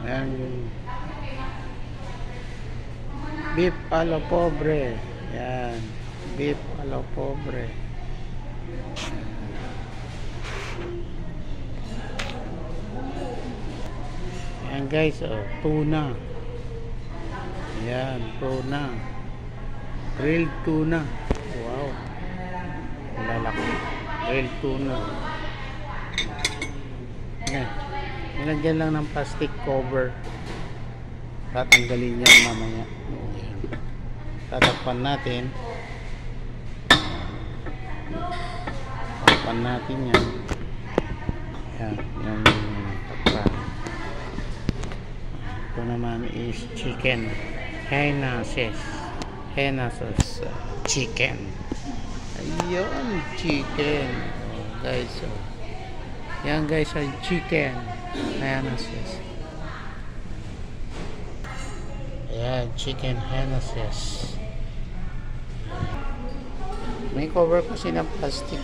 Ayan. Beef a la pobre. Yan. Beef a la pobre. Yan guys, oh, tuna. Yan, tuna. Grilled tuna. Wow. Lalaki. Grilled tuna. Yan. Nilagyan lang ng plastic cover. Tatanggalin yan mamaya. Yan. Tatakpan natin. Takpan natin yan. Yan. Yan yung takpan. Ito naman is chicken. Henna sauce. Chicken. Ayun. Chicken. Oh, guys. Oh. Yan guys ay chicken. Henna sauce. Ayan, chicken henna sauce. May cover kasi ng plastic.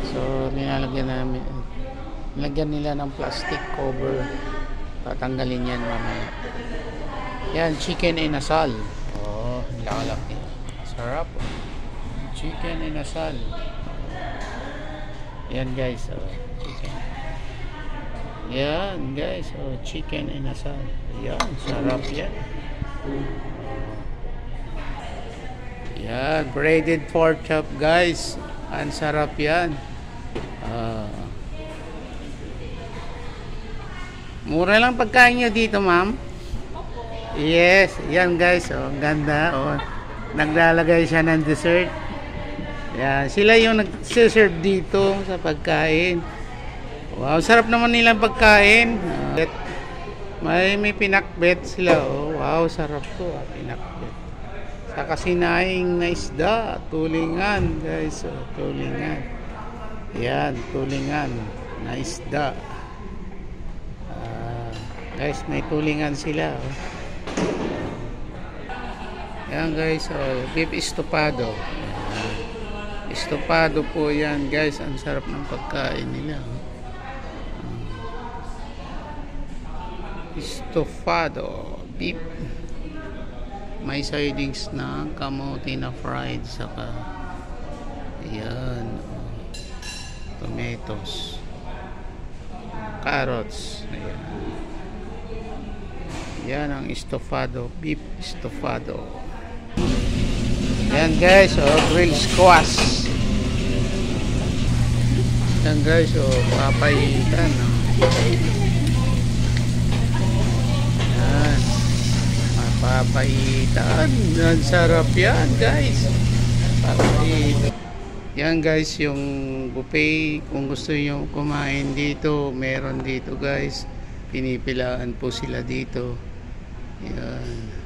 So, nilagyan nila ng plastic cover. Tatanggalin yan mamaya. Yan, chicken inasal. Oh, lalaki. Sarap. Chicken inasal. Yan guys, oh, chicken. Yan guys, oh, chicken inasal. Yan, sarap yan. Yan, braided pork chop guys. Ang sarap yan. Mura lang pagkain nyo dito, ma'am. Yes, yan guys, oh, ganda, oh. Naglalagay siya ng dessert. Yan, sila yung nag-serve dito sa pagkain. Wow, sarap naman nilang pagkain. May pinakbet sila, oh. Wow, sarap to, pinakbet. Saka sinaing na isda, tulingan guys, oh, tulingan. Yan, tulingan na isda. Guys, may tulingan sila, oh. Yan guys, oh, beef estofado. Estofado po yan guys, ang sarap ng pagkain nila, oh. Estofado beef. May sidings na kamote na fried, saka ayan, oh, tomatoes, carrots, ayan. Yan ang estofado, beef estofado. Yan guys, oh, grilled squash. Yan guys, oh, papayitan, oh. Yan, papayitan. Ang sarap yan guys, papayitan. Yan guys, yung buffet, kung gusto nyo kumain dito, meron dito guys. Pinipilaan po sila dito. Yan.